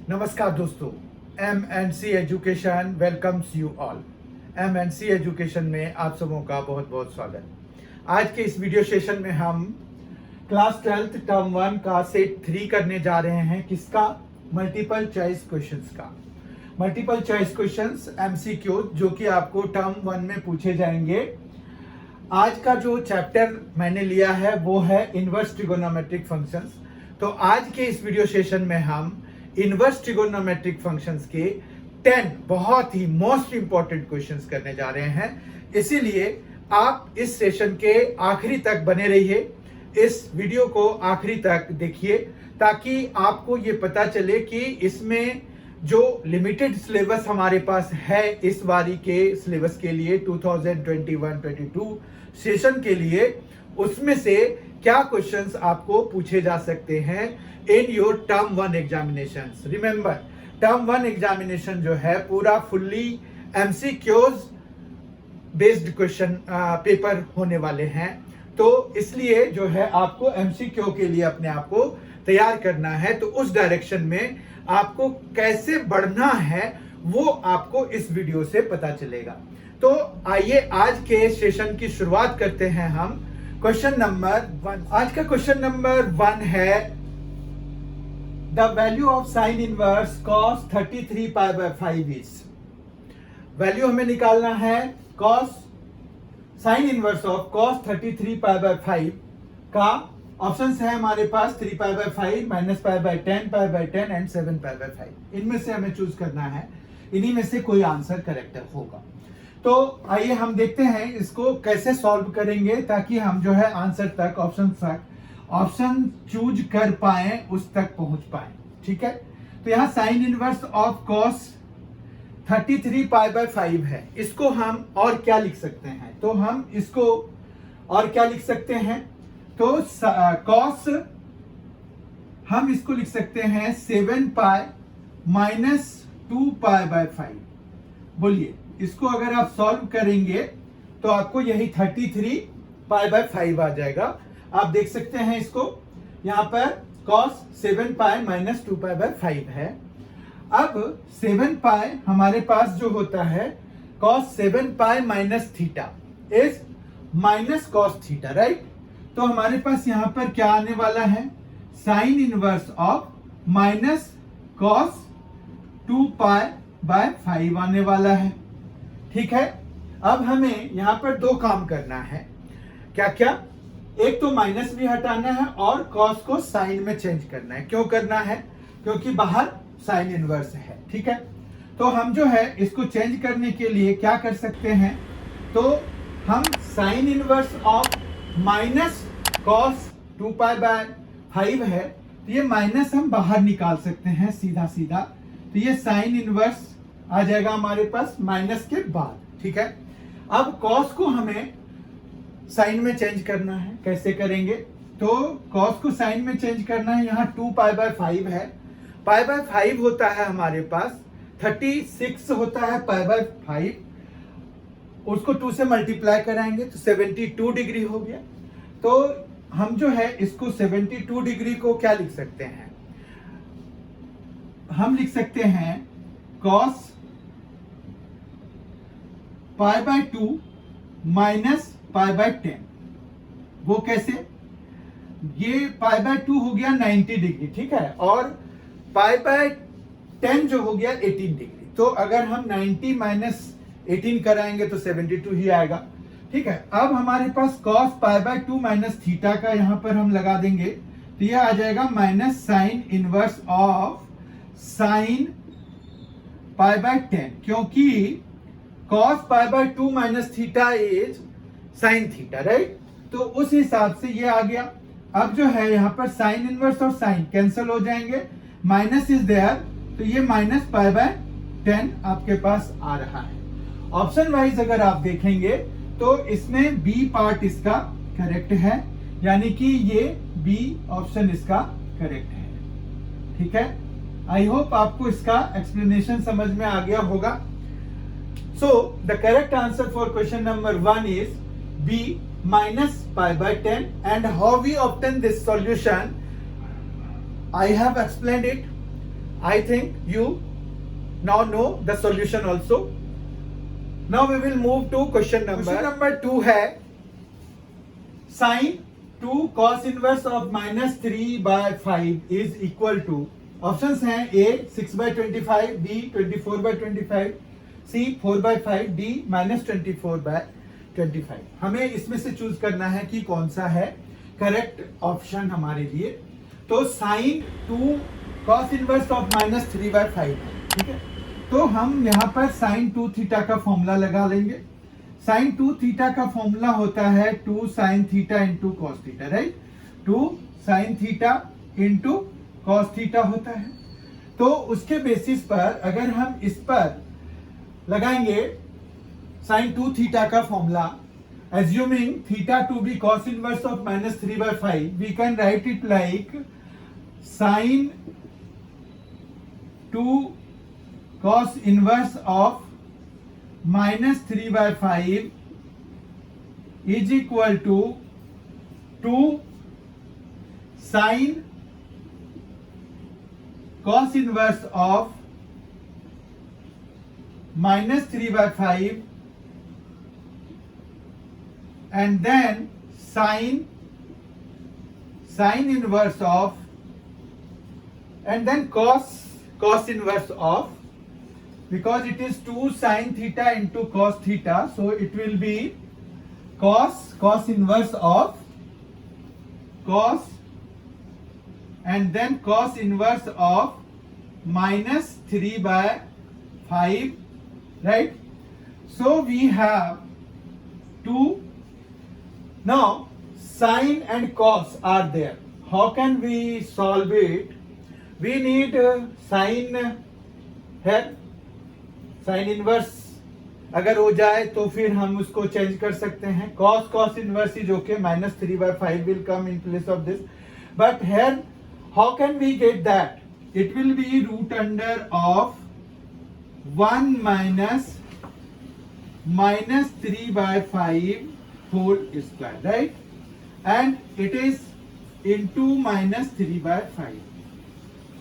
नमस्कार दोस्तों, MNC education welcomes you all. MNC education में आप सबों का बहुत बहुत स्वागत। आज के इस वीडियो सेशन में हम क्लास 12th टर्म 1 का सेट 3 करने जा रहे हैं। किसका? मल्टीपल चॉइस क्वेश्चंस का। मल्टीपल चॉइस क्वेश्चंस MCQ जो कि आपको टर्म 1 में पूछे जाएंगे। आज का जो चैप्टर मैंने लिया है वो है इनवर्स ट्रिगोनोमेट्रिक फंक्शंस। तो आज के इस वीडियो सेशन में हम इनवर्स ट्रिगोनोमेट्रिक फंक्शंस के 10 बहुत ही मोस्ट इंपॉर्टेंट क्वेश्चंस करने जा रहे हैं। इसीलिए आप इस सेशन के आखिरी तक बने रहिए, इस वीडियो को आखिरी तक देखिए ताकि आपको ये पता चले कि इसमें जो लिमिटेड सिलेबस हमारे पास है इस बारी के सिलेबस के लिए 2021-22 सेशन के लिए, उसमें से क्या क्वेश्चंस आपको पूछे जा सकते हैं in your term 1 examinations. Remember, term 1 examination जो है पूरा fully MCQs based question paper होने वाले हैं। तो इसलिए जो है आपको MCQ के लिए अपने आप को तैयार करना है। तो उस डायरेक्शन में आपको कैसे बढ़ना है वो आपको इस वीडियो से पता चलेगा। तो आइए आज के सेशन की शुरुआत करते हैं हम क्वेश्चन नंबर 1। आज का क्वेश्चन नंबर 1 है the value of sine inverse cos 33π/5 is. Value हमें निकालना है साइन इनवर्स ऑफ cos 33π/5 का। ऑप्शंस है हमारे पास 3π/5, -π/10, π/10 एंड 7π/5। इनमें से हमें चूज करना है, इन्हीं में से कोई आंसर करेक्ट होगा। तो आइए हम देखते हैं इसको कैसे सॉल्व करेंगे ताकि हम जो है आंसर तक, ऑप्शन चूज कर पाए, उस तक पहुंच पाए। ठीक है, तो यहाँ साइन इनवर्स ऑफ cos 33π/5 है। इसको हम और क्या लिख सकते हैं? तो हम इसको और क्या लिख सकते हैं? तो cos हम इसको लिख सकते हैं 7π - 2π/5। बोलिए, इसको अगर आप सॉल्व करेंगे तो आपको यही 33π/5 आ जाएगा। आप देख सकते हैं इसको, यहां पर cos 7π - 2π/5 है। अब 7π हमारे पास जो होता है cos 7π - theta is -cos theta, right. तो हमारे पास यहां पर क्या आने वाला है? साइन इनवर्स ऑफ -cos 2π/5 आने वाला है। ठीक है, अब हमें यहां पर दो काम करना है। क्या क्या? एक तो माइनस भी हटाना है और cos को साइन में चेंज करना है। क्यों करना है? क्योंकि बाहर साइन इनवर्स है। ठीक है, तो हम जो है इसको चेंज करने के लिए क्या कर सकते हैं? तो हम साइन इनवर्स ऑफ -cos 2π/5 है, तो ये माइनस हम बाहर निकाल सकते हैं सीधा सीधा। तो ये साइन इनवर्स आ जाएगा हमारे पास माइनस के बाद। ठीक है, अब cos को हमें साइन में चेंज करना है। कैसे करेंगे? तो cos को साइन में चेंज करना है। यहाँ 2π/5 है, π/5 होता है हमारे पास 36 होता है π/5। उसको 2 से मल्टीप्लाई कराएंगे तो 72 डिग्री हो गया। तो हम जो है इसको 72 डिग्री को क्या लिख सकते हैं? हम लिख सकते हैं cos π/2 - π/10। वो कैसे? ये π/2 हो गया 90 डिग्री, ठीक है, और π/10 जो हो गया 18 डिग्री। तो अगर हम 90 - 18 कराएंगे तो 72 ही आएगा। ठीक है, अब हमारे पास cos π/2 - थीटा का यहां पर हम लगा देंगे तो यह आ जाएगा minus sine inverse of sine π/10, क्योंकि cos π/2 - theta is sine theta, right. तो उस हिसाब से ये आ गया। अब जो है यहाँ पर साइन इनवर्स और साइन कैंसिल हो जाएंगे, माइनस इज देयर, तो ये -π/10 आपके पास आ रहा है। ऑप्शन वाइज अगर आप देखेंगे तो इसमें बी पार्ट इसका करेक्ट है, यानी कि ये बी ऑप्शन इसका करेक्ट है। ठीक है, आई होप आपको इसका एक्सप्लेनेशन समझ में आ गया होगा। So the correct answer for question number 1 is B -π/10। and how we obtain this solution I have explained it I think you now know the solution also. Now we will move to question number 2 है sin 2 cos inverse of minus 3 by 5 is equal to, options हैं A 6/25, B 24/25, C 4/5, D -24/25. हमें इसमें से choose करना है कि कौन सा है करेक्ट ऑप्शन हमारे लिए. तो sin 2 cos इनवर्स ऑफ -3/5, ठीक है. तो हम यहाँ पर sin 2 थीटा का फॉर्मूला लगा लेंगे. sin 2 थीटा का फॉर्मूला होता है 2 sin theta into cos theta, right. 2 sin theta into cos theta होता है. तो उसके बेसिस पर अगर हम इस पर लगाएंगे sin 2 थीटा का formula, assuming theta to be cos inverse of -3/5, we can write it like sin 2 cos inverse of -3/5 is equal to 2 sin cos inverse of -3/5 and then sin inverse of and then cos inverse of, because it is 2 sin theta into cos theta, so it will be cos inverse of cos and then cos inverse of -3/5, right. So we have 2. Now sin and cos are there. How can we solve it? We need sin है, sin inverse अगर हो जाए तो फिर हम उसको change कर सकते हैं. cos inverse is okay, -3/5 will come in place of this. But here how can we get that? It will be root under of 1 minus 3/5 whole square, right? And it is into -3/5.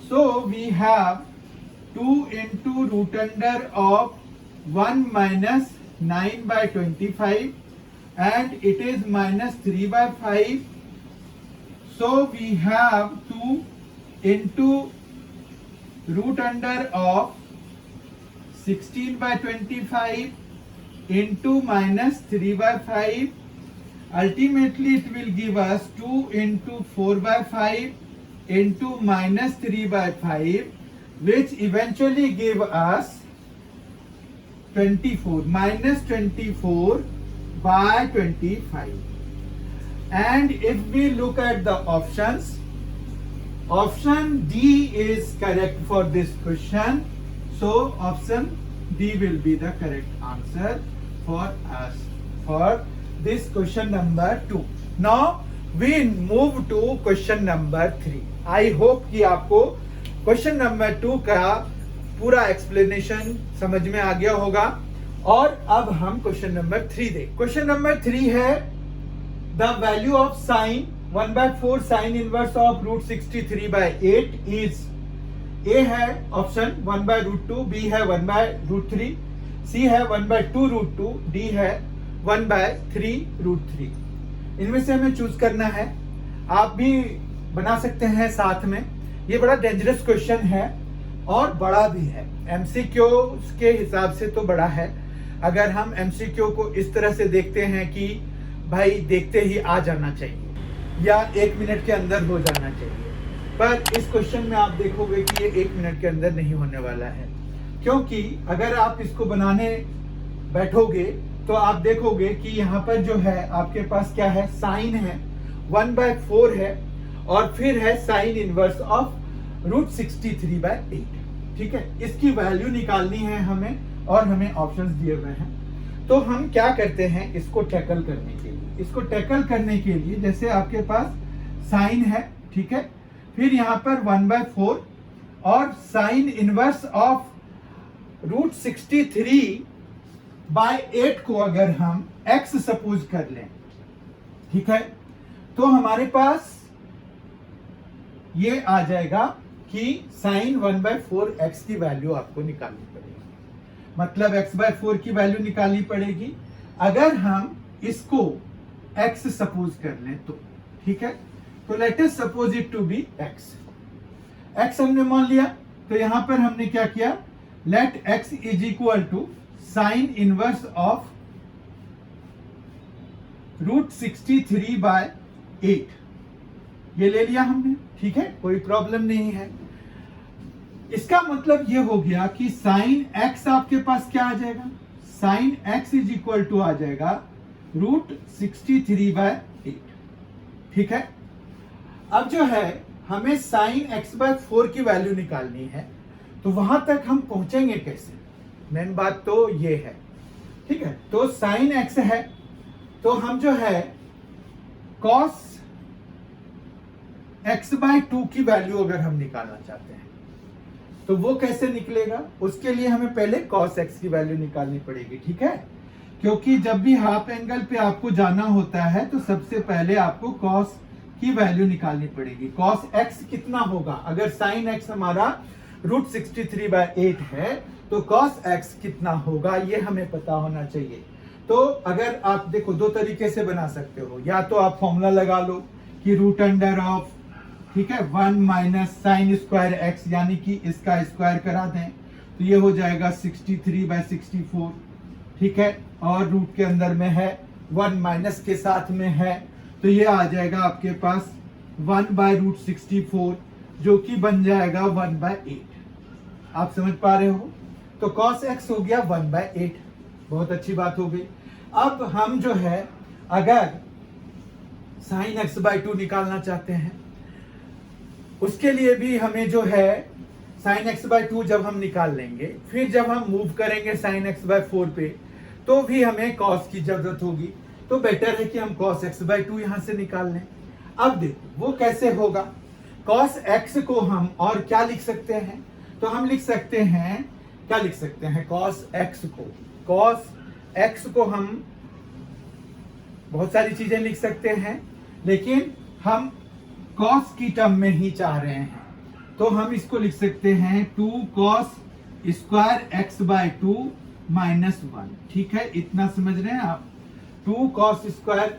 So we have 2 into root under of 1 minus 9/25 and it is -3/5. So we have 2 into root under of 16/25 into -3/5. Ultimately it will give us 2 into 4/5 into -3/5, which eventually give us 24, -24/25. And if we look at the options, option D is correct for this question. So option D will be the correct answer for us for this question number 2. Now we move to question number 3. I hope कि आपको question number 2 का पूरा explanation समझ में आ गया होगा. और अब हम question number 3 देख. Question number 3 है the value of sin 1/4 sin inverse of root 63/8 is, A है ऑप्शन 1/√2, B है 1/√3, C है 1/2√2, D है 1/3√3. इनमें से हमें चूज करना है. आप भी बना सकते हैं साथ में. ये बड़ा डेंजरस क्वेश्चन है और बड़ा भी है. एमसीक्यू के हिसाब से तो बड़ा है. अगर हम एमसीक्यू को इस तरह से देखते हैं कि भाई देखते ही आ जाना चाहिए या 1 मिनट के अंदर हो जाना चाहिए, पर इस क्वेश्चन में आप देखोगे कि ये 1 मिनट के अंदर नहीं होने वाला है. क्योंकि अगर आप इसको बनाने बैठोगे तो आप देखोगे कि यहाँ पर जो है आपके पास क्या है, साइन है 1/4 है और फिर है साइन इनवर्स ऑफ रूट 63/8. ठीक है, इसकी वैल्यू निकालनी है हमें और हमें ऑप्शंस दिए हुए हैं. तो हम क्या करते हैं इसको टैकल करने के लिए. इसको टैकल करने के लिए जैसे आपके पास साइन है, ठीक है, फिर यहाँ पर 1/4 और साइन इनवर्स ऑफ रूट 63/8 को अगर हम x सपोज कर लें, ठीक है, तो हमारे पास ये आ जाएगा कि साइन 1/4 x की वैल्यू आपको निकालनी पड़ेगी। मतलब x/4 की वैल्यू निकालनी पड़ेगी। अगर हम इसको x सपोज कर लें तो ठीक है, तो let us suppose it to be x हमने मान लिया। तो यहां पर हमने क्या किया, let x is equal to sine inverse of √63/8 ये ले लिया हमने। ठीक है, कोई प्रॉब्लम नहीं है। इसका मतलब ये हो गया कि साइन x आपके पास क्या आ जाएगा, sine x is equal to आ जाएगा √63/8। ठीक है, अब जो है हमें साइन x/4 की वैल्यू निकालनी है, तो वहां तक हम पहुंचेंगे कैसे, मेन बात तो ये है। ठीक है, तो साइन x है, तो हम जो है cos x/2 की वैल्यू अगर हम निकालना चाहते हैं तो वो कैसे निकलेगा, उसके लिए हमें पहले cos x की वैल्यू निकालनी पड़ेगी। ठीक है, क्योंकि जब भी हाफ एंगल पे आपको जाना होता है तो सबसे पहले आपको cos की वैल्यू निकालनी पड़ेगी। cos x कितना होगा, अगर sin x हमारा √63/8 है तो cos x कितना होगा ये हमें पता होना चाहिए। तो अगर आप देखो, दो तरीके से बना सकते हो, या तो आप फॉर्मूला लगा लो कि √, ठीक है, 1 माइनस साइन स्क्वायर x, यानी कि इसका स्क्वायर करा दें तो ये हो जाएगा 63/64। ठीक है, और रूट के अंदर में है 1 माइनस के साथ में है, तो ये आ जाएगा आपके पास 1/√64 जो कि बन जाएगा 1/8। आप समझ पा रहे हो, तो cos x हो गया 1/8। बहुत अच्छी बात हो गई। अब हम जो है अगर sin x/2 निकालना चाहते हैं, उसके लिए भी हमें जो है sin x/2 जब हम निकाल लेंगे, फिर जब हम मूव करेंगे sin x/4 पे तो भी हमें cos की जरूरत होगी। तो बेटर है कि हम cos x/2 यहां से निकाल लें। अब देखो वो कैसे होगा, cos x को हम और क्या लिख सकते हैं, तो हम लिख सकते हैं, क्या लिख सकते हैं, cos x को हम बहुत सारी चीजें लिख सकते हैं, लेकिन हम cos की टर्म में ही चाह रहे हैं, तो हम इसको लिख सकते हैं 2 cos स्क्वायर x/2 -1। ठीक है, इतना समझ रहे हैं आप, 2 cos स्क्वायर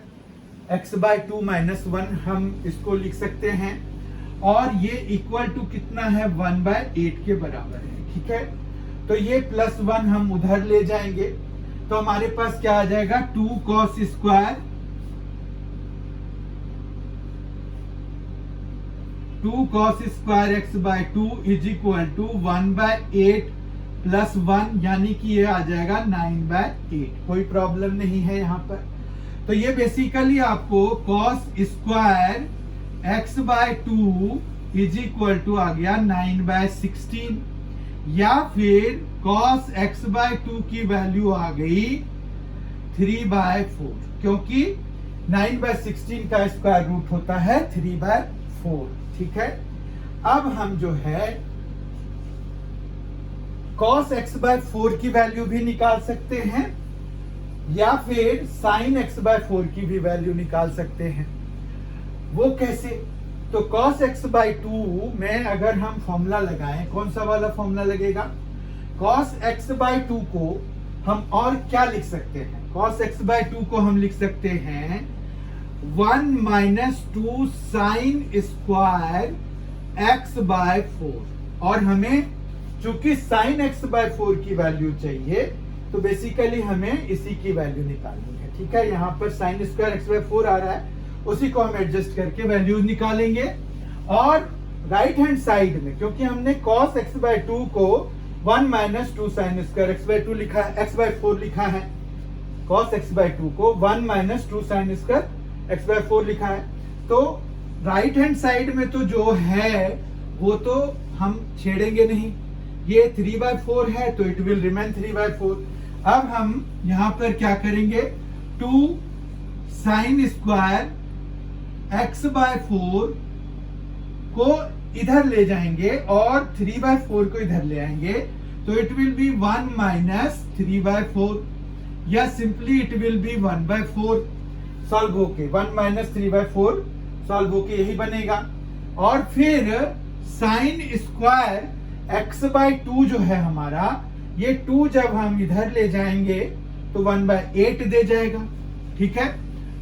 x/2 -1 हम इसको लिख सकते हैं, और ये इक्वल टू कितना है, 1/8 के बराबर है। ठीक है, तो ये +1 हम उधर ले जाएंगे, तो हमारे पास क्या आ जाएगा, 2 cos square 2 cos square x/2 is equal to 1/8 +1, यानी कि ये आ जाएगा 9/8। कोई प्रॉब्लम नहीं है यहाँ पर। तो ये बेसिकली आपको cos square x/2 is equal to आ गया 9/16, या फिर cos x/2 की वैल्यू आ गई 3/4, क्योंकि 9/16 का स्क्वायर रूट होता है 3/4। ठीक है, अब हम जो है cos x/4 की वैल्यू भी निकाल सकते हैं, या फिर sin x/4 की भी वैल्यू निकाल सकते हैं। वो कैसे, तो cos x/2 में अगर हम फॉर्मूला लगाएं, कौन सा वाला फॉर्मूला लगेगा, cos x/2 को हम और क्या लिख सकते हैं, cos x/2 को हम लिख सकते हैं 1 - 2 sin स्क्वायर x/4, और हमें चूंकि sin x/4 की वैल्यू चाहिए, तो बेसिकली हमें इसी की वैल्यू निकालनी है। ठीक है, यहाँ पर sin स्क्वायर x/4 आ रहा है, उसी को हम एडजस्ट करके वैल्यूज निकालेंगे। और राइट हैंड साइड में, क्योंकि हमने cos x/2 को 1 - 2 sin स्क्वायर x/2 लिखा है, x/4 लिखा है, cos x/2 को 1 - 2 sin स्क्वायर x/4 लिखा है, तो राइट हैंड साइड में तो जो है वो तो हम छेड़ेंगे नहीं, ये 3/4 है तो इट विल रिमेन 3/4। अब हम यहां पर क्या करेंगे, 2 sin स्क्वायर x/4 को इधर ले जाएंगे और 3/4 को इधर ले आएंगे, तो इट विल बी 1 - 3/4, या simply it will B 1/4 solve होके 1 - 3/4 सॉल्व होके यही बनेगा। और फिर साइन स्क्वायर एक्स बाय 2 जो है हमारा, ये 2 जब हम इधर ले जाएंगे तो 1/8 दे जाएगा। ठीक है,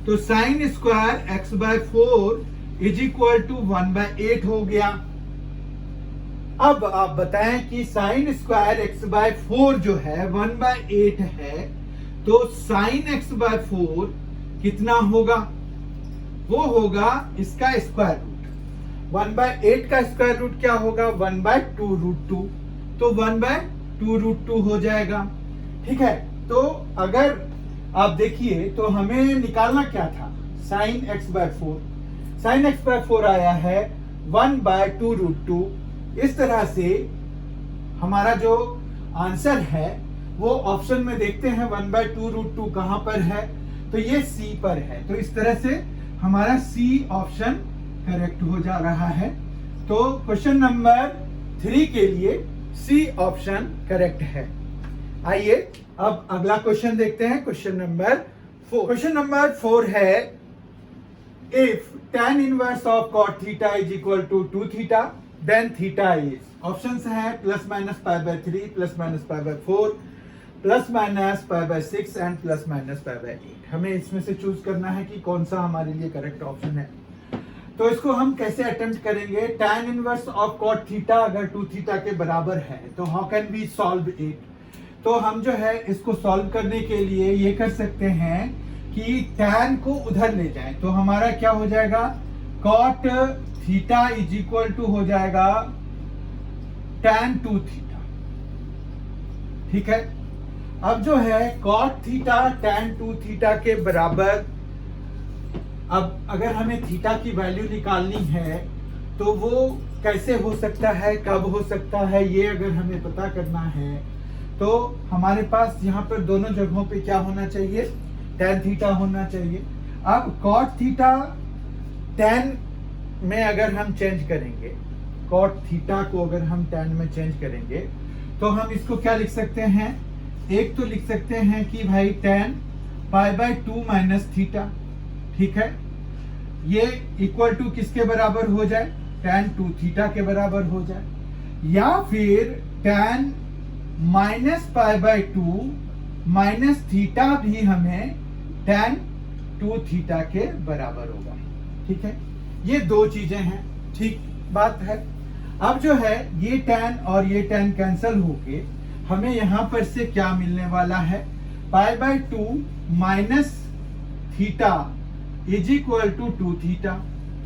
तो sine square x by 4 is equal to 1/8 हो गया। अब आप बताएं कि साइन स्क्वायर एक्स बाय 4 जो है 1/8 है, तो साइन एक्स बाय 4 कितना होगा? वो होगा इसका स्क्वायर रूट। 1/8 का स्क्वायर रूट क्या होगा? 1/2√2, तो 1/2√2 हो जाएगा। ठीक है, तो अगर आप देखिए तो हमें निकालना क्या था? Sine x by 4, sine x by 4 आया है 1/2√2। इस तरह से हमारा जो आंसर है वो ऑप्शन में देखते हैं 1/2√2 कहां पर है, तो ये सी पर है। तो इस तरह से हमारा सी ऑप्शन करेक्ट हो जा रहा है। तो क्वेश्चन नंबर 3 के लिए सी ऑप्शन करेक्ट है। आइए अब अगला क्वेश्चन देखते हैं, क्वेश्चन नंबर 4। क्वेश्चन नंबर 4 है, if tan inverse of cot theta is equal to 2 theta, then theta is, options है +-π/3, +-π/4, +-π/6 एंड +-π/8। हमें इसमें से चूज करना है कि कौन सा हमारे लिए करेक्ट ऑप्शन है। तो इसको हम कैसे अटेम्प्ट करेंगे? tan inverse of cot theta अगर 2 थीटा के बराबर है तो how can we solve it? तो हम जो है इसको सॉल्व करने के लिए ये कर सकते हैं कि tan को उधर ले जाएं, तो हमारा क्या हो जाएगा? cot theta is equal to हो जाएगा tan 2 थीटा। ठीक है, अब जो है cot थीटा tan 2 थीटा के बराबर, अब अगर हमें थीटा की वैल्यू निकालनी है तो वो कैसे हो सकता है, कब हो सकता है, ये अगर हमें पता करना है तो हमारे पास यहाँ पर दोनों जगहों पे क्या होना चाहिए? tan थीटा होना चाहिए। अब cot थीटा tan में अगर हम चेंज करेंगे, cot थीटा को अगर हम tan में चेंज करेंगे तो हम इसको क्या लिख सकते हैं? एक तो लिख सकते हैं कि भाई tan π/2 माइनस थीटा। ठीक है, ये इक्वल टू किसके बराबर हो जाए? tan 2 थीटा के बराबर हो जाए, या फिर tan -π/2 माइनस थीटा भी हमें tan 2 थीटा के बराबर होगा। ठीक है, ये दो चीजें हैं। ठीक बात है। अब जो है ये tan और ये tan कैंसल होके हमें यहां पर से क्या मिलने वाला है? π/2 minus theta is equal to 2 theta.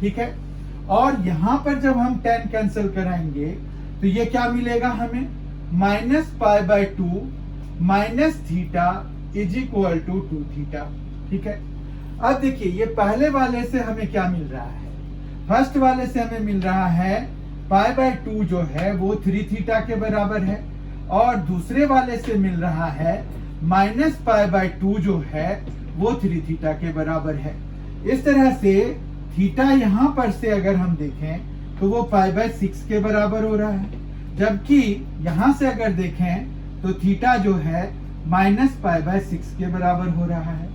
ठीक है, और यहां पर जब हम tan कैंसिल कराएंगे तो ये क्या मिलेगा हमें? -π/2 minus theta is equal to 2 theta. ठीक है, अब देखिए ये पहले वाले से हमें क्या मिल रहा है? फर्स्ट वाले से हमें मिल रहा है π/2 जो है वो 3 थीटा के बराबर है, और दूसरे वाले से मिल रहा है -π/2 जो है वो 3 थीटा के बराबर है। इस तरह से थीटा यहां पर से अगर हम देखें तो वो π/6 के बराबर हो रहा है, जबकि यहां से अगर देखें तो थीटा जो है -π/6 के बराबर हो रहा है।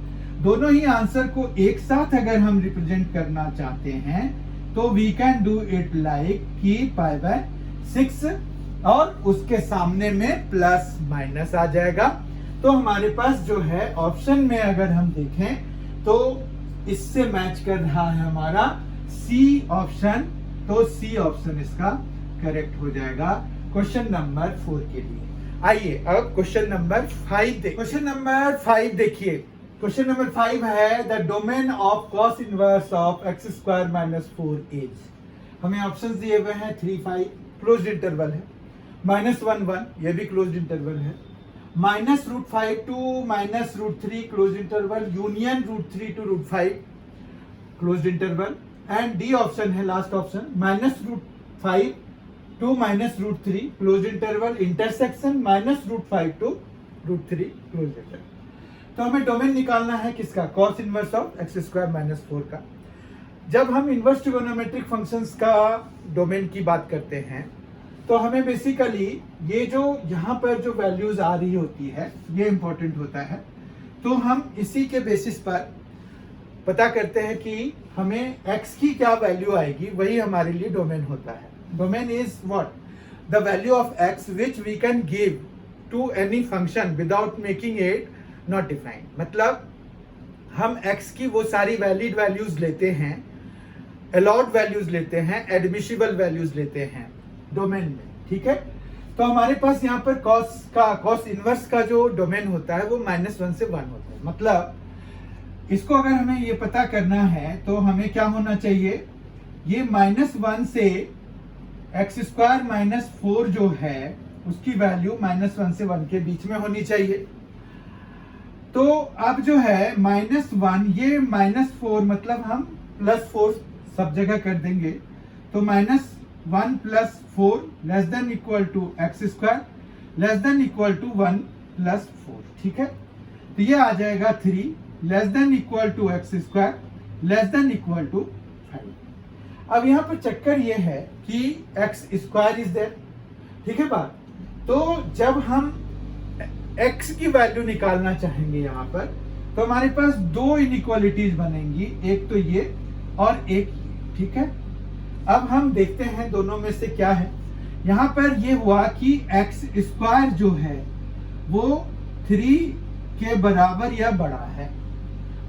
दोनों ही आंसर को एक साथ अगर हम रिप्रेजेंट करना चाहते हैं तो we can do it like कि π/6 और उसके सामने में प्लस माइनस आ जाएगा। तो हमारे पास जो है ऑप्शन में अगर हम देखें तो इससे मैच कर रहा है हमारा सी ऑप्शन, तो सी ऑप्शन इसका करेक्ट हो जाएगा क्वेश्चन नंबर 4 के लिए। आइए अब क्वेश्चन नंबर 5 देखिए। क्वेश्चन नंबर 5 देखिए, क्वेश्चन नंबर 5 है the domain of cos inverse of x² minus 4 is. हमें ऑप्शंस दिए हुए हैं 3, 5, क्लोज्ड इंटरवल है, -1, 1 ये भी क्लोज्ड इंटरवल है, -√5 to -√3 closed interval, union √3 to √5 closed interval, and D option है last option -√5 to -√3 closed interval, intersection -√5 to √3 closed interval. तो हमें डोमेन निकालना है किसका? cos inverse of x² minus 4 का। जब हम इनवर्स ट्रिगोनोमेट्रिक फंक्शंस का डोमेन की बात करते हैं तो हमें बेसिकली ये जो यहाँ पर जो वैल्यूज आ रही होती है ये इंपॉर्टेंट होता है। तो हम इसी के बेसिस पर पता करते हैं कि हमें x की क्या वैल्यू आएगी, वही हमारे लिए डोमेन होता है। Domain is what? The value of x which we can give to any function without making it not defined. मतलब हम x की वो सारी वैलिड वैल्यूज लेते हैं, अलाउड वैल्यूज लेते हैं, एडमिसिबल वैल्यूज लेते हैं डोमेन में, ठीक है। तो हमारे पास यहाँ पर कॉस इनवर्स का जो डोमेन होता है वो -1 से 1 होता है। मतलब इसको अगर हमें ये पता करना है तो हमें क्या होना चाहिए, ये -1 से x² - 4 जो है उसकी वैल्यू -1 से 1 के बीच में होनी चाहिए। तो अब जो है -1 ये -4 मतलब हम +4 सब जगह कर देंगे, तो -1 + 4 less than equal to x² less than equal to 1 + 4, ठीक है। तो ये आ जाएगा 3 less than equal to x² less than equal to 5। अब यहाँ पर चक्कर ये है कि x² इज देयर, ठीक है बात। तो जब हम x की वैल्यू निकालना चाहेंगे यहाँ पर, तो हमारे पास दो इनइक्वालिटीज बनेंगी, एक तो ये और एक ये, ठीक है। अब हम देखते हैं दोनों में से क्या है। यहाँ पर ये हुआ कि x² जो है वो 3 के बराबर या बड़ा है।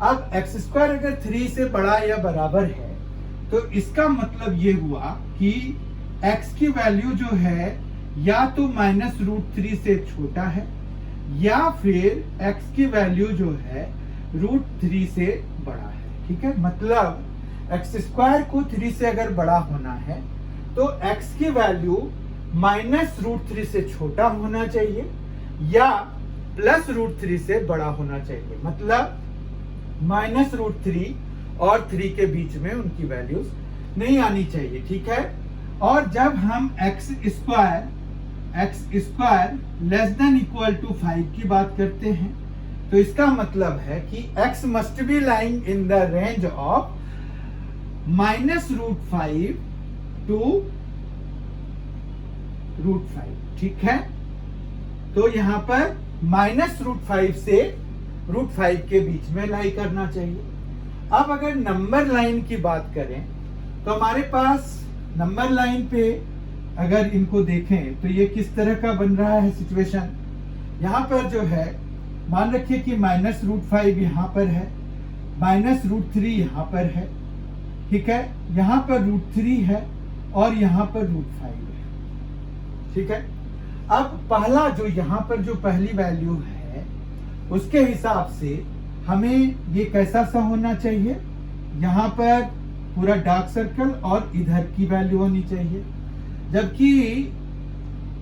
अब x² अगर 3 से बड़ा या बराबर है तो इसका मतलब ये हुआ कि x की वैल्यू जो है या तो -√3 से छोटा है या फिर x की वैल्यू जो है √3 से बड़ा है, ठीक है। मतलब x² को 3 से अगर बड़ा होना है तो x की वैल्यू -√3 से छोटा होना चाहिए या +√3 से बड़ा होना चाहिए। मतलब -√3 और 3 के बीच में उनकी वैल्यूज नहीं आनी चाहिए, ठीक है। और जब हम x² less than equal to 5 की बात करते हैं तो इसका मतलब है कि x must be lying in the range of -√5 to √5, ठीक है। तो यहां पर -√5 से √5 के बीच में लाई करना चाहिए। अब अगर नंबर लाइन की बात करें तो हमारे पास नंबर लाइन पे अगर इनको देखें तो ये किस तरह का बन रहा है सिचुएशन। यहाँ पर जो है मान रखिए कि -√5 यहाँ पर है, -√3 यहाँ पर है, ठीक है। यहाँ पर √3 है और यहाँ पर √5 है, ठीक है। अब पहला जो यहाँ पर जो पहली वैल्यू है उसके हिसाब से हमें ये कैसा सा होना चाहिए, यहाँ पर पूरा डार्क सर्कल और इधर की वैल्यू होनी चाहिए, जबकि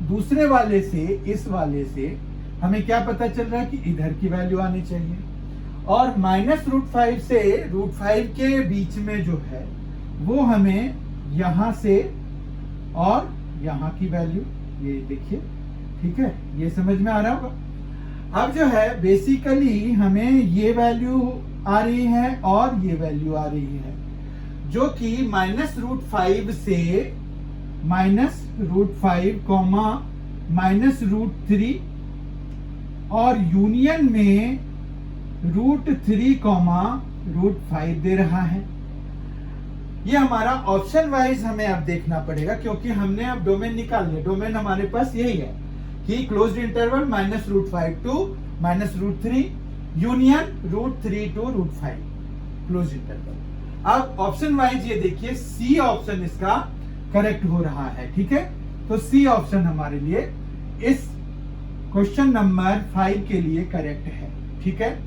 दूसरे वाले से इस वाले से हमें क्या पता चल रहा है कि इधर की वैल्यू आनी चाहिए। और -√5 से √5 के बीच में जो है वो हमें यहां से और यहां की वैल्यू, ये देखिए, ठीक है, ये समझ में आ रहा होगा। अब जो है बेसिकली हमें ये वैल्यू आ रही है और ये वैल्यू आ रही है, जो कि -√5 से -√5, -√3 और यूनियन में √3, √5 दे रहा है। ये हमारा ऑप्शन वाइज हमें अब देखना पड़ेगा, क्योंकि हमने अब डोमेन निकाल लिया। डोमेन हमारे पास यही है कि closed interval -√5 to -√3 union √3 to √5 closed interval. अब ऑप्शन वाइज ये देखिए, सी ऑप्शन इसका करेक्ट हो रहा है, ठीक है। तो सी ऑप्शन हमारे लिए इस क्वेश्चन नंबर 5 के लिए करेक्ट है, ठीक है।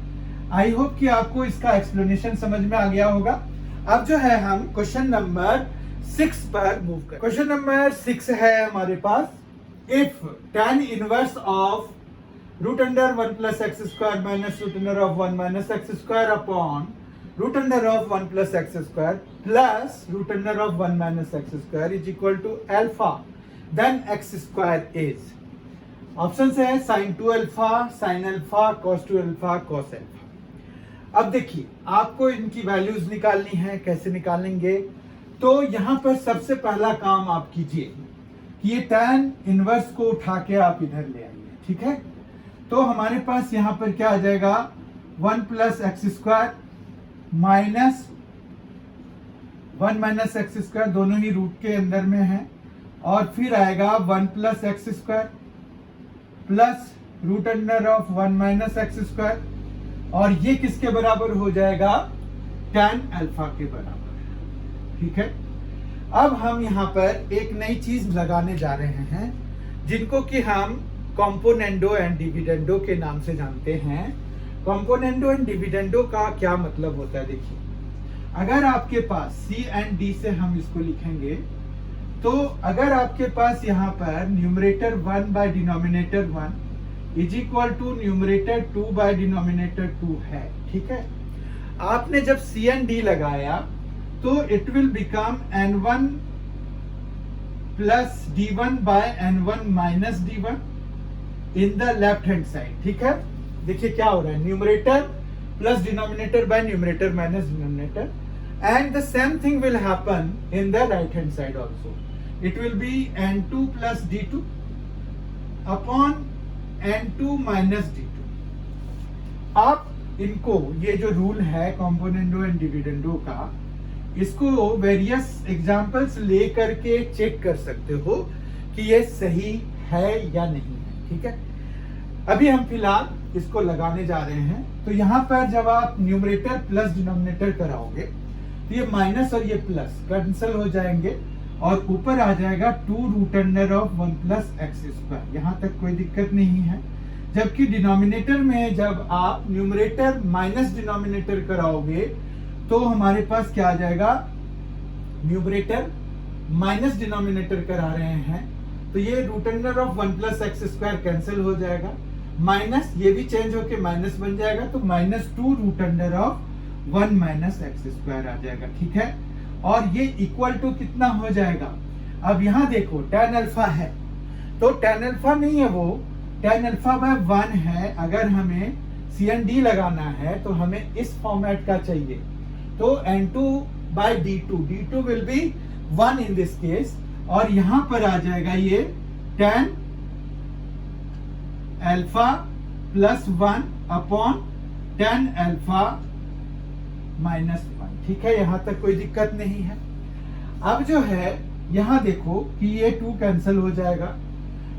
आई होप कि आपको इसका एक्सप्लेनेशन समझ में आ गया होगा। अब जो है हम क्वेश्चन नंबर 6 पर मूव करें। क्वेश्चन नंबर 6 है हमारे पास, if tan inverse of √1 + x² minus √1 - x² upon √1 + x² plus √1 - x² is equal to alpha, then x² is option है sin 2α, sin α, cos 2α, cos α। अब देखिए आपको इनकी वैल्यूज निकालनी है। कैसे निकालेंगे? तो यहां पर सबसे पहला काम आप कीजिए कि ये tan इनवर्स को उठा के आप इधर ले आइए, ठीक है। तो हमारे पास यहां पर क्या आ जाएगा, 1 + x² -1 - x², दोनों ही रूट के अंदर में है, और फिर आएगा 1 plus x square plus root under of 1 minus x square, और ये किसके बराबर हो जाएगा, tan अल्फा के बराबर। ठीक है, अब हम यहाँ पर एक नई चीज लगाने जा रहे हैं जिनको कि हम कॉम्पोनेंडो एंड डिविडेंडो के नाम से जानते हैं। कॉम्पोनेंडो एंड डिविडेंडो का क्या मतलब होता है, देखिए अगर आपके पास सी एंड डी से हम इसको लिखेंगे, तो अगर आपके पास यहाँ पर numerator 1 by denominator 1 is equal to numerator 2 by denominator 2 है, ठीक है, आपने जब सी एंड डी लगाया तो it will become n1 plus d1 by n1 minus d1 in the left hand side. ठीक है, देखिए क्या हो रहा है, numerator plus denominator by numerator minus denominator, and the same thing will happen in the right hand side also. It will be n2 plus d2 upon n2 minus d2। आप इनको, ये जो रूल है कॉम्पोनेंडो एंड डिविडेंडो का, इसको various examples ले करके check कर सकते हो कि ये सही है या नहीं है। ठीक है, अभी हम फिलहाल इसको लगाने जा रहे हैं। तो यहाँ पर जब आप न्यूमरेटर प्लस डिनोमिनेटर कराओगे तो ये माइनस और ये प्लस कैंसिल हो जाएंगे और ऊपर आ जाएगा 2 root under of 1 plus x square. यहाँ तक कोई दिक्कत नहीं है। जबकि डिनोमिनेटर में जब आप न्यूमरेटर माइनस डिनोमिनेटर कराओगे तो हमारे पास क्या आ जाएगा, न्यूमरेटर माइनस डिनोमिनेटर करा रहे हैं तो ये root under of 1 plus x square cancel हो जाएगा, माइनस ये भी चेंज होके माइनस बन जाएगा, तो -2 root under of 1 minus x square आ जाएगा। ठीक है, और ये इक्वल टू कितना हो जाएगा, अब यहाँ देखो tan अल्फा है तो tan अल्फा नहीं है, वो tan अल्फा बाय 1 है। अगर हमें CND लगाना है तो हमें इस फॉर्मेट का चाहिए, तो n2 by d2 will be 1 in this case, और यहां पर आ जाएगा ये tan alpha plus 1 upon tan alpha minus 1। ठीक है, यहां तक कोई दिक्कत नहीं है। अब जो है यहां देखो कि ये 2 कैंसिल हो जाएगा,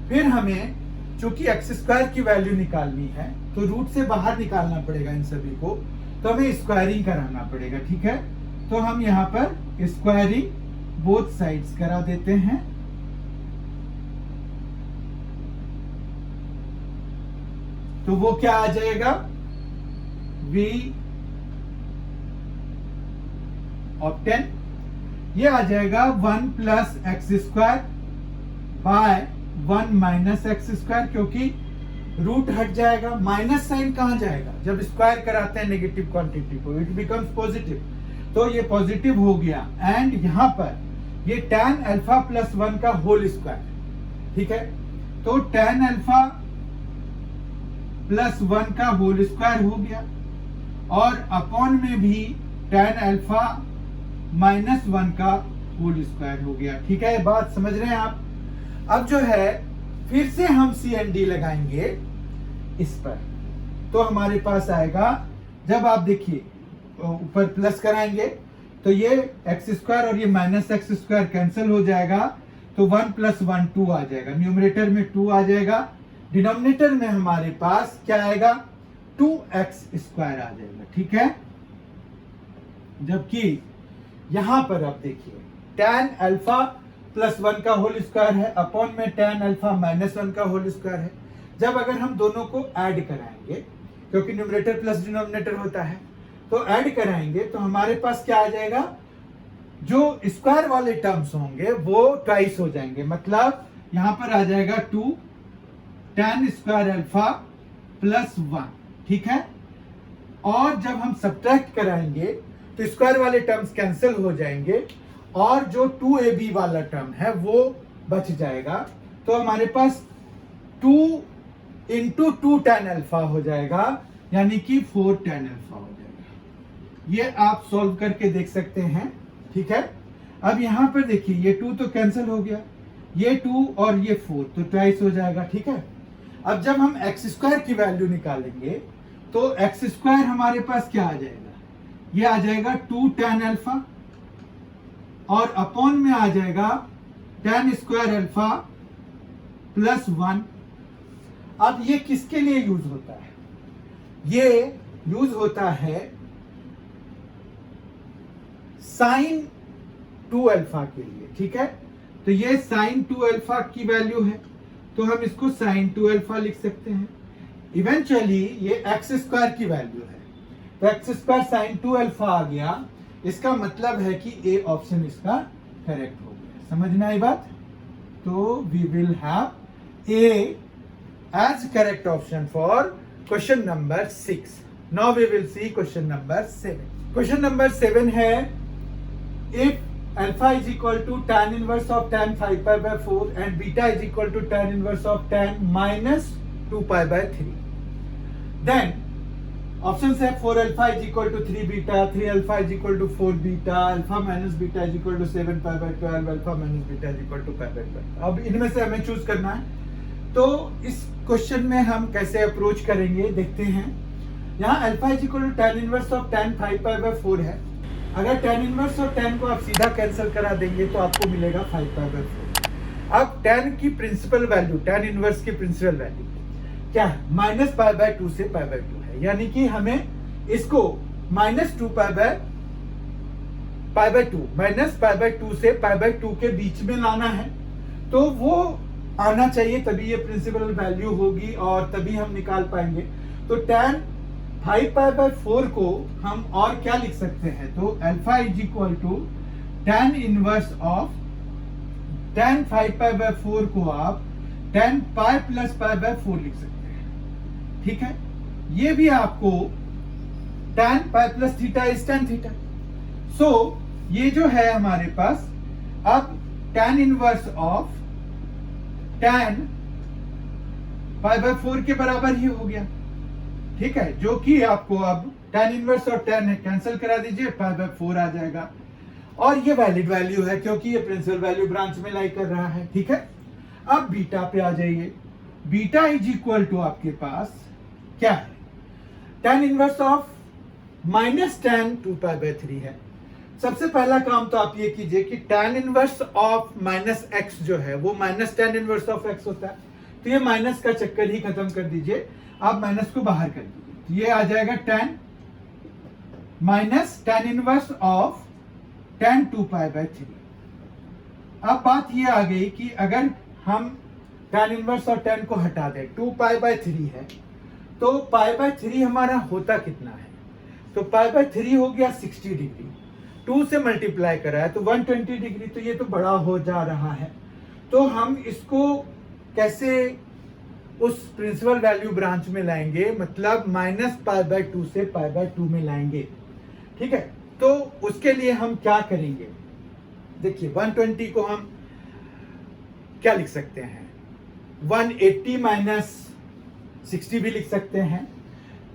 फिर हमें चूंकि एक्स स्क्वायर की वैल्यू निकालनी है तो रूट से बाहर निकालना पड़ेगा इन सभी को, तो हमें स्क्वायरिंग कराना पड़ेगा। ठीक है, तो हम यहाँ पर स्क्वायरिंग बोथ साइड्स करा देते हैं। तो वो क्या आ जाएगा, v ऑफ 10, ये आ जाएगा 1 plus x square by 1 minus x square, क्योंकि रूट हट जाएगा, माइनस साइन कहां जाएगा, जब स्क्वायर कराते हैं नेगेटिव क्वांटिटी को इट बिकम्स पॉजिटिव, तो ये पॉजिटिव हो गया। एंड यहां पर ये tan अल्फा प्लस 1 का होल स्क्वायर। ठीक है, तो tan अल्फा प्लस 1 का होल स्क्वायर हो गया, और अपॉन में भी tan अल्फा माइनस 1 का होल स्क्वायर हो गया। ठीक है, बात समझ रहे हैं आप। अब जो है फिर से हम CND लगाएंगे इस पर, तो हमारे पास आएगा, जब आप देखिए ऊपर प्लस कराएंगे तो ये एक्स स्क्वायर और ये माइनस एक्स स्क्वायर कैंसिल हो जाएगा, तो 1 प्लस 1 2 आ जाएगा, न्यूमरेटर में 2 आ जाएगा, डिनोमिनेटर में हमारे पास क्या आएगा, 2x स्क्वायर आ जाएगा। ठीक है, जबकि यहां पर आप देखिए tan अल्फा प्लस 1 का होल स्क्वायर है, अपॉन में tan अल्फा माइनस 1 का होल स्क्वायर है। जब अगर हम दोनों को ऐड कराएंगे, क्योंकि न्यूमरेटर प्लस डिनोमिनेटर होता है, तो ऐड कराएंगे तो हमारे पास क्या आ जाएगा, जो स्क्वायर वाले टर्म्स होंगे वो ट्वाइस हो जाएंगे, मतलब यहां पर आ जाएगा 2 tan स्क्वायर अल्फा प्लस 1। ठीक है, और जब हम सब्ट्रैक्ट कराएंगे तो स्क्वायर वाले टर्म्स कैंसिल हो जाएंगे और जो 2ab वाला टर्म है वो बच जाएगा, तो हमारे पास 2 इंटू 2 tan अल्फा हो जाएगा, यानी कि 4 tan अल्फा हो जाएगा। ये आप सॉल्व करके देख सकते हैं। ठीक है, अब यहां पर देखिए ये 2 तो कैंसिल हो गया, ये 2 और ये 4 तो ट्वाइस हो जाएगा। ठीक है, अब जब हम एक्स स्क्वायर की वैल्यू निकालेंगे तो एक्स स्क्वायर हमारे पास क्या आ जाएगा, ये आ जाएगा 2 tan अल्फा, और अपॉन में आ जाएगा tan स्क्वायर अल्फा प्लस 1। अब ये किसके लिए यूज होता है? ये यूज होता है साइन 2 अल्फा के लिए, ठीक है। तो ये साइन 2 अल्फा की वैल्यू है, तो हम इसको साइन 2 अल्फा लिख सकते हैं। इवेंचुअली ये एक्स स्क्वायर की वैल्यू है, तो एक्स स्क्वायर साइन 2 अल्फा आ गया। इसका मतलब है कि ए ऑप्शन इसका करेक्ट हो गया। समझ में आई बात? तो we will have A as correct option for question number 6। Now we will see question number 7। Question number 7 है, if alpha is equal to tan inverse of tan 5 pi by 4 and beta is equal to tan inverse of tan minus 2 pi by 3, then options है 4 alpha is equal to 3 beta, 3 alpha is equal to 4 beta, alpha minus beta is equal to 7 pi by 12, alpha minus beta is equal to pi by 12। अब इनमें से हमें choose करना है। तो इस question में हम कैसे अप्रोच करेंगे देखते हैं। यहाँ alpha is equal to tan inverse of tan 5 pi by 4 है। अगर tan इनवर्स और tan को आप सीधा कैंसिल करा देंगे तो आपको मिलेगा 5 pi by 4। अब tan की प्रिंसिपल वैल्यू, tan इनवर्स की प्रिंसिपल वैल्यू क्या है? माइनस पाई बाय 2 से पाई बाय 2 है, यानी कि हमें इसको minus 2 pi by 2 minus pi by 2 से पाई बाय 2 के बीच में लाना है। तो वो आना चाहिए, तभी ये प्रिंसिपल वैल्यू होगी और तभी हम निकाल पाएंगे। तो tan 5 पाई बाय 4 को हम और क्या लिख सकते हैं? तो alpha is equal to tan inverse of tan 5 pi by 4 को आप tan pi plus pi by 4 लिख सकते हैं, ठीक है। ये भी आपको tan pi plus theta is tan theta. So ये जो है हमारे पास अब tan inverse of tan pi by 4 के बराबर ही हो गया, ठीक है। जो कि आपको अब tan इनवर्स और tan कैंसिल करा दीजिए, पाई बाय 4 आ जाएगा। और ये वैलिड वैल्यू है क्योंकि ये प्रिंसिपल वैल्यू ब्रांच में लाई कर रहा है, ठीक है। अब बीटा पे आ जाइए। बीटा इज इक्वल टू आपके पास क्या है? tan inverse of minus tan 2 pi by 3 है। सबसे पहला काम तो आप ये कीजिए कि tan inverse of minus x जो है वो minus tan inverse of x होता है, तो ये माइनस का चक्कर ही खत्म कर दीजिए। आप माइनस को बाहर कर दीजिए, ये आ जाएगा tan minus tan inverse of tan 2 pi by 3। अब बात ये आ गई कि अगर हम tan इनवर्स और tan को हटा दें, 2 पाई बाय 3 है, तो पाई बाय 3 हमारा होता कितना है? तो पाई बाय 3 हो गया 60 डिग्री, 2 से मल्टीप्लाई करा है तो 120 डिग्री, तो ये तो बड़ा हो जा रहा है। तो हम इसको कैसे उस प्रिंसिपल वैल्यू ब्रांच में लाएंगे? मतलब माइनस पाई बाय 2 से पाई बाय 2 में लाएंगे, ठीक है। तो उसके लिए हम क्या करेंगे? देखिए 120 को हम क्या लिख सकते हैं? 180 माइनस 60 भी लिख सकते हैं,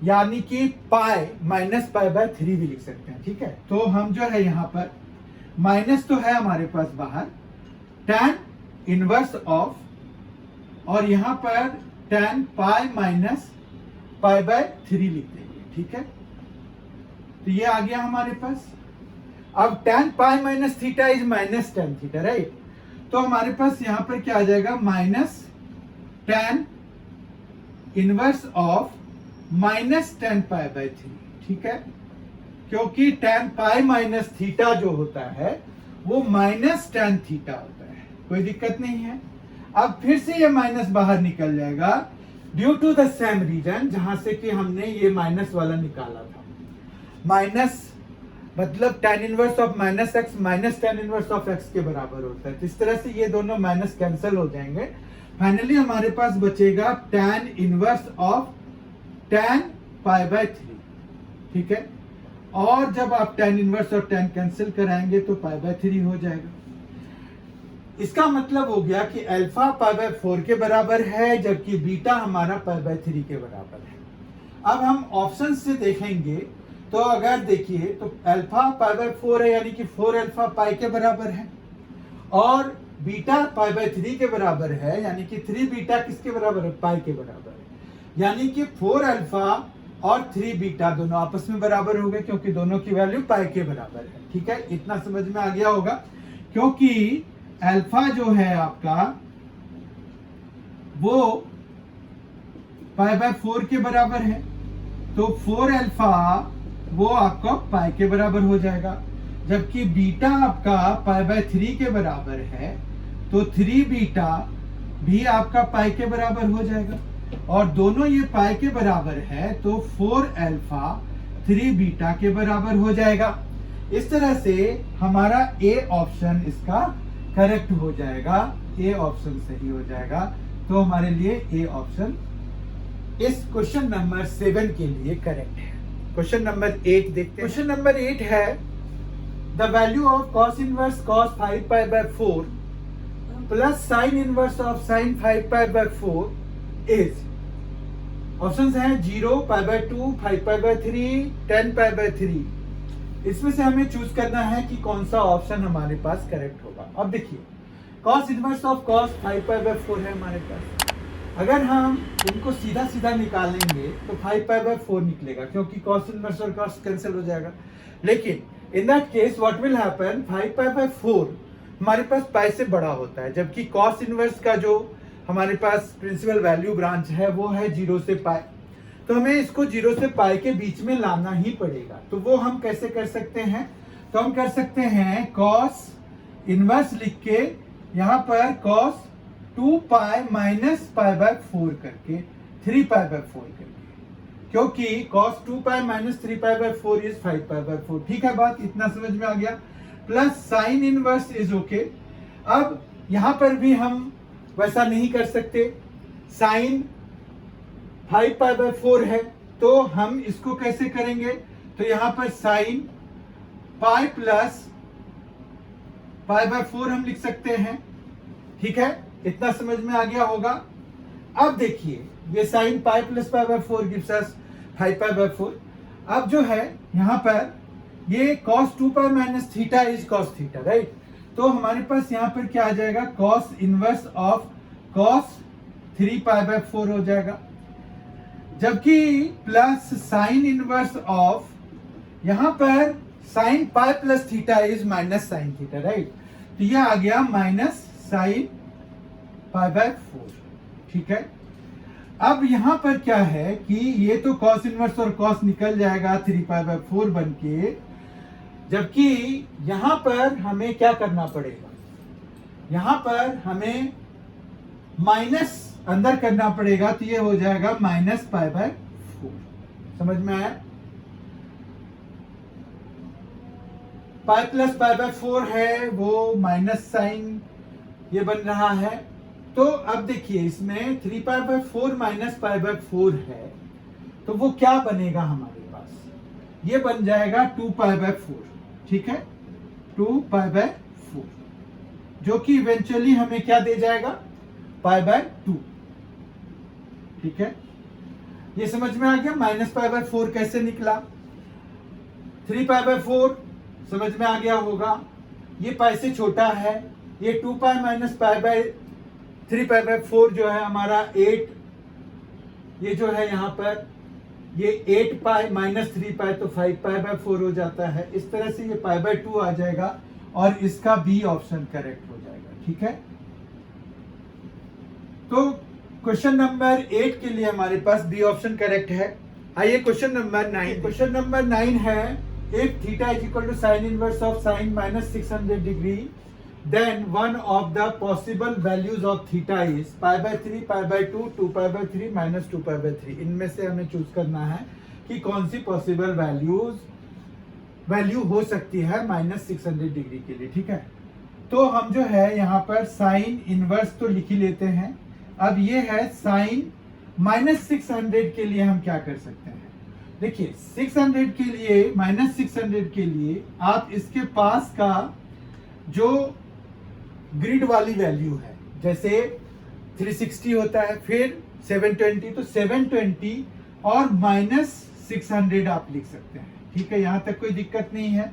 यानी कि पाई माइनस पाई बाय 3 भी लिख सकते हैं, ठीक है। तो हम जो है यहाँ पर माइनस तो है हमारे पास बाहर, tan इनवर्स ऑफ, और यहाँ पर tan pi minus pi by 3 लिख देंगे, ठीक है। तो ये आ गया हमारे पास। अब tan pi minus theta is minus tan theta, right. तो हमारे पास यहाँ पर क्या आ जाएगा? Minus tan inverse of minus tan pi bye 3, ठीक है। क्योंकि tan पाई माइनस थीटा जो होता है वो माइनस tan थीटा होता है, कोई दिक्कत नहीं है। अब फिर से ये माइनस बाहर निकल जाएगा due to the same reason जहां से कि हमने ये माइनस वाला निकाला था। माइनस मतलब tan inverse of minus x minus tan inverse of x के बराबर होता है। तो इस तरह से ये दोनों माइनस कैंसिल हो जाएंगे। फाइनली हमारे पास बचेगा tan inverse of tan pi bye 3, ठीक है। और जब आप tan इनवर्स और tan कैंसिल कराएंगे तो पाई बाय 3 हो जाएगा। इसका मतलब हो गया कि अल्फा पाई बाय 4 के बराबर है, जबकि बीटा हमारा पाई बाय 3 के बराबर है। अब हम ऑप्शन से देखेंगे तो अगर देखिए तो अल्फा पाई बाय 4 है, यानी कि 4 अल्फा पाई के बराबर है, और बीटा पाई बाय 3 के बराबर है, यानी कि 3 बीटा किसके बराबर है? पाई के बराबर है। यानी कि 4 अल्फा और 3 बीटा दोनों आपस में बराबर हो गए, क्योंकि दोनों की वैल्यू पाई के बराबर है, ठीक है। इतना समझ में आ गया होगा, क्योंकि अल्फा जो है आपका वो पाई बाय 4 के बराबर है, तो 4 अल्फा वो आपका पाई के बराबर हो जाएगा, जबकि बीटा आपका पाई बाय 3 के बराबर है, तो 3 बीटा भी आपका पाई के बराबर हो जाएगा, और दोनों ये पाई के बराबर है तो 4 अल्फा 3 बीटा के बराबर हो जाएगा। इस तरह से हमारा ए ऑप्शन इसका करेक्ट हो जाएगा, ए ऑप्शन सही हो जाएगा। तो हमारे लिए ए ऑप्शन इस क्वेश्चन नंबर 7 के लिए करेक्ट है। क्वेश्चन नंबर 8 देखते हैं। क्वेश्चन नंबर 8 है the value of cos inverse cos 5 pi by 4 plus sign inverse of sign 5 pi by 4 is, options हैं 0 pi by 2, 5 pi bye 3, 10 pi by 3। इसमें से हमें चूज करना है कि कौन सा ऑप्शन हमारे पास करेक्ट होगा। अब देखिए cos inverse of cos 5 pi by 4 है हमारे पास। अगर हम इनको सीधा सीधा निकालेंगे तो 5 पाई बाय 4 निकलेगा, क्योंकि कॉस इनवर्स और कॉस कैंसिल हो जाएगा। लेकिन in that case what will happen, 5 pi by 4 हमारे पास पाई से बड़ा होता है, जबकि कॉस इनवर्स का जो हमारे पास प्रिंसिपल वैल्यू ब्रांच है वो है 0 से पाई, तो हमें इसको 0 से पाई के बीच में लाना ही पड़ेगा। तो वो हम कैसे कर सकते हैं, तो हम कर सकते हैं कॉस इनवर्स लिख के यहाँ पर cos 2 pi minus pi by 4 करके 3 पाई बाय 4 करके, क्योंकि cos 2 pi minus 3 pi by 4 is 5 pi by 4। ठीक है, बात इतना समझ में आ गया। Plus sine inverse is okay. अब यहां पर भी हम वैसा नहीं कर सकते, साइन 5 पाई बाय 4 है, तो हम इसको कैसे करेंगे, तो यहां पर sine pi plus pi by 4 हम लिख सकते हैं। ठीक है, इतना समझ में आ गया होगा। अब देखिए ये sine pi plus pi by 4 gives us 5 pi by 4। अब जो है यहां पर ये cos 2 pi minus theta is cos theta, right. तो हमारे पास यहाँ पर क्या आ जाएगा, cos inverse of cos 3 pi by 4 हो जाएगा, जबकि प्लस साइन इनवर्स ऑफ यहाँ पर sine pi plus theta is minus sign theta, right. तो ये आ गया माइनस साइन पाई बाय 4। ठीक है, अब यहां पर क्या है कि ये तो cos इनवर्स और cos निकल जाएगा 3 पाई बाय 4 बन के, जबकि यहां पर हमें क्या करना पड़ेगा, यहां पर हमें माइनस अंदर करना पड़ेगा, तो ये हो जाएगा माइनस पाई बाय 4। समझ में आया, पाई प्लस पाई बाय 4 है वो माइनस साइन ये बन रहा है। तो अब देखिए इसमें 3 पाई बाय 4 माइनस पाई बाय 4 है, तो वो क्या बनेगा हमारे पास, ये बन जाएगा 2 पाई बाय 4। ठीक है, 2 पाई बाय 4, जो कि इवेंचुअली हमें क्या दे जाएगा, पाई बाय 2। ठीक है, ये समझ में आ गया। माइनस पाई बाय 4 कैसे निकला, 3 पाई बाय 4 समझ में आ गया होगा, ये पाई से छोटा है, ये 2 pi minus pi by 3 pi by 4 जो है हमारा 8, ये जो है यहाँ पर ये 8 पाई माइनस 3 पाई तो 5 पाई बाय 4 हो जाता है। इस तरह से ये पाई बाय 2 आ जाएगा और इसका बी ऑप्शन करेक्ट हो जाएगा। ठीक है, तो क्वेश्चन नंबर 8 के लिए हमारे पास बी ऑप्शन करेक्ट है। आइए क्वेश्चन नंबर 9। क्वेश्चन नंबर 9 है if theta is equal to sine inverse of sine minus 600 degree then one of the possible values of theta is pi by 3, pi by 2, 2 pi by 3, minus 2 pi by 3। इनमें से हमें choose करना है कि कौन सी possible value हो सकती है माइनस 600 डिग्री के लिए। ठीक है, तो हम जो है यहाँ पर साइन इनवर्स तो लिख ही लेते हैं। अब ये है साइन माइनस 600 के लिए हम क्या कर सकते हैं, देखिए 600 के लिए माइनस 600 के लिए आप इसके पास का जो ग्रिड वाली वैल्यू है, जैसे 360 होता है, फिर 720, तो 720 और माइनस 600 आप लिख सकते हैं। ठीक है, यहां तक कोई दिक्कत नहीं है।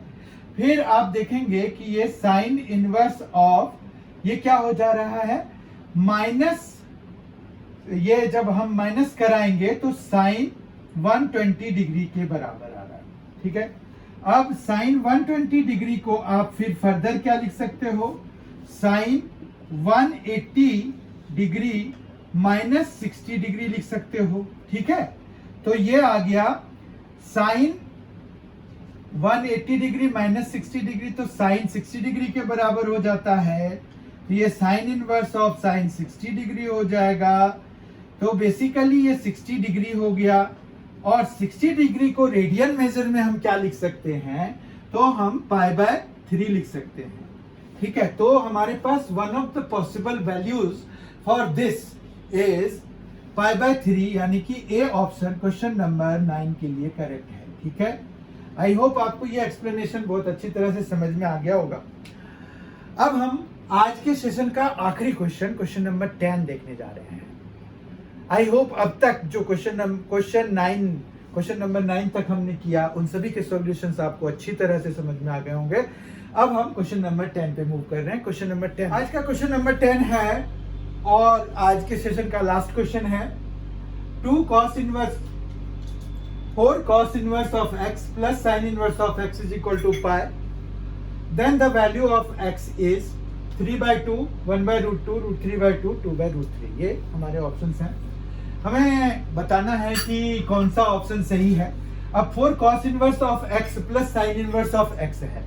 फिर आप देखेंगे कि ये साइन इनवर्स ऑफ ये क्या हो जा रहा है, माइनस, ये जब हम माइनस कराएंगे तो साइन 120 डिग्री के बराबर आ रहा है। ठीक है, अब साइन 120 डिग्री को आप फिर फर्दर क्या लिख सकते हो, साइन 180 डिग्री माइनस 60 डिग्री लिख सकते हो, ठीक है। तो ये आ गया साइन 180 डिग्री माइनस 60 डिग्री, तो साइन 60 डिग्री के बराबर हो जाता है। तो ये sign inverse of sign 60 degree हो जाएगा। तो बेसिकली ये 60 डिग्री हो गया। और 60 डिग्री को रेडियन मेजर में हम क्या लिख सकते हैं, तो हम π/3 लिख सकते हैं, ठीक है। तो हमारे पास one of the possible values for this is π/3, यानी कि ए ऑप्शन क्वेश्चन नंबर 9 के लिए करेक्ट है, ठीक है। आई होप आपको ये एक्सप्लेनेशन बहुत अच्छी तरह से समझ में आ गया होगा। अब हम आज के सेशन का आखिरी क्वेश्चन नंबर 10 देखने जा रहे हैं। आई होप अब तक जो क्वेश्चन नंबर 9 तक हमने किया, उन सभी के सॉल्यूशंस आपको अच्छी तरह से समझ में आ गए होंगे। अब हम क्वेश्चन नंबर 10 पे मूव कर रहे हैं। क्वेश्चन नंबर 10, आज का क्वेश्चन नंबर 10 है और आज के सेशन का लास्ट क्वेश्चन है। 4 cos inverse of x plus sin inverse of x is equal to pi. Then the value of x is 3/2, 1/√2, √3/2, 2/√3। ये हमारे ऑप्शंस हैं। हमें बताना है कि कौन सा ऑप्शन सही है। अब 4 cos inverse of x plus sign inverse of x है।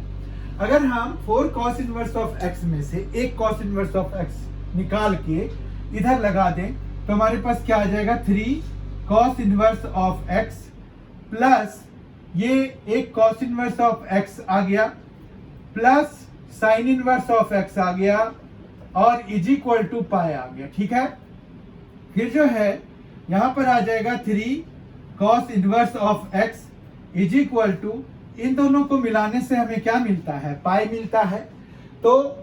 अगर हम 4 cos इनवर्स ऑफ x में से एक cos इनवर्स ऑफ x निकाल के इधर लगा दें तो हमारे पास क्या आ जाएगा, 3 cos inverse of x plus ये एक cos इनवर्स ऑफ x आ गया plus sign inverse of x आ गया और इज इक्वल टू पाई आ गया, ठीक है। फिर जो है यहां पर आ जाएगा 3 cos inverse of x is equal to, इन दोनों को मिलाने से हमें क्या मिलता है, पाई मिलता है। तो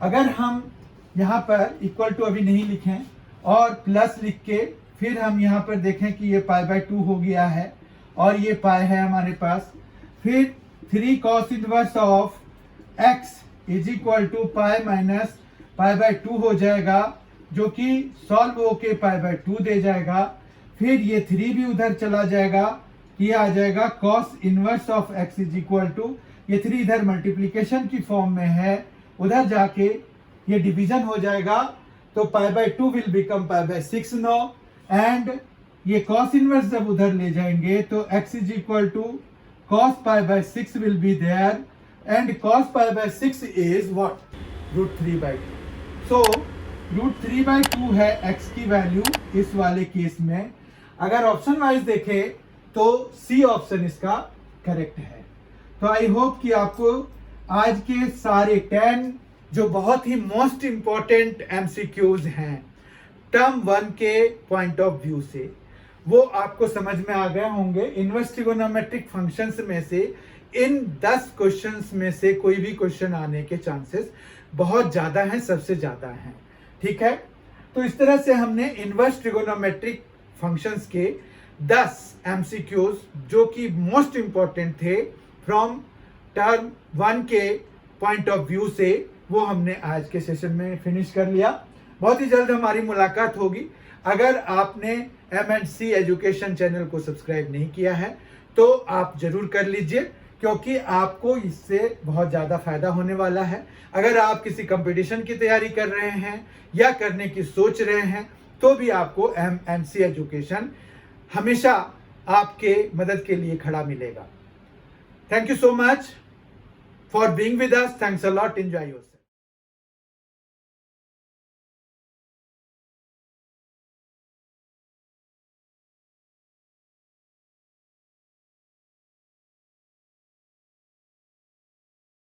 अगर हम यहां पर इक्वल टू अभी नहीं लिखें और प्लस लिख के फिर हम यहां पर देखें कि ये π/2 हो गया है और ये पाई है हमारे पास। फिर 3 cos inverse of x is equal to pi minus π/2 हो जाएगा, जो कि सॉल्व होके π/2 दे जाएगा। फिर ये 3 भी उधर चला जाएगा, ये आ जाएगा cos inverse of x is equal to, ये 3 इधर मल्टीप्लीकेशन की फॉर्म में है, उधर जाके ये डिवीजन हो जाएगा। तो π/2 विल बिकम π/6 नाउ, एंड ये cos इनवर्स जब उधर ले जाएंगे तो x is equal to cos π/6 will be there, and cos π/6 is what, √3/2। So √3/2 है x की वैल्यू इस वाले केस में। अगर ऑप्शन वाइज देखें तो सी ऑप्शन इसका करेक्ट है। तो आई होप कि आपको आज के सारे 10 जो बहुत ही मोस्ट इंपॉर्टेंट एमसीक्यूज हैं टर्म 1 के पॉइंट ऑफ व्यू से, वो आपको समझ में आ गए होंगे। इनवर्स ट्रिगोनोमेट्रिक फंक्शंस में से इन 10 क्वेश्चंस में से कोई भी क्वेश्चन आने के चांसेस बहुत ज्यादा हैं, सबसे ज्यादा हैं, ठीक है। तो इस तरह से हमने इनवर्स ट्रिगोनोमेट्रिक फंक्शंस के 10 एमसीक्यूज जो कि मोस्ट इंपॉर्टेंट थे फ्रॉम टर्म 1 के पॉइंट ऑफ व्यू से, वो हमने आज के सेशन में फिनिश कर लिया। बहुत ही जल्द हमारी मुलाकात होगी। अगर आपने M&C एजुकेशन चैनल को सब्सक्राइब नहीं किया है तो आप जरूर कर लीजिए, क्योंकि आपको इससे बहुत ज़्यादा फायदा होने वाला है। अगर आप किसी कंपटीशन की तैयारी कर रहे हैं या करने की सोच रहे हैं तो भी आपको M&C एजुकेशन हमेशा आपके मदद के लिए खड़ा मिलेगा। Thank you so much for being with us. Thanks a lot. Enjoy yourself.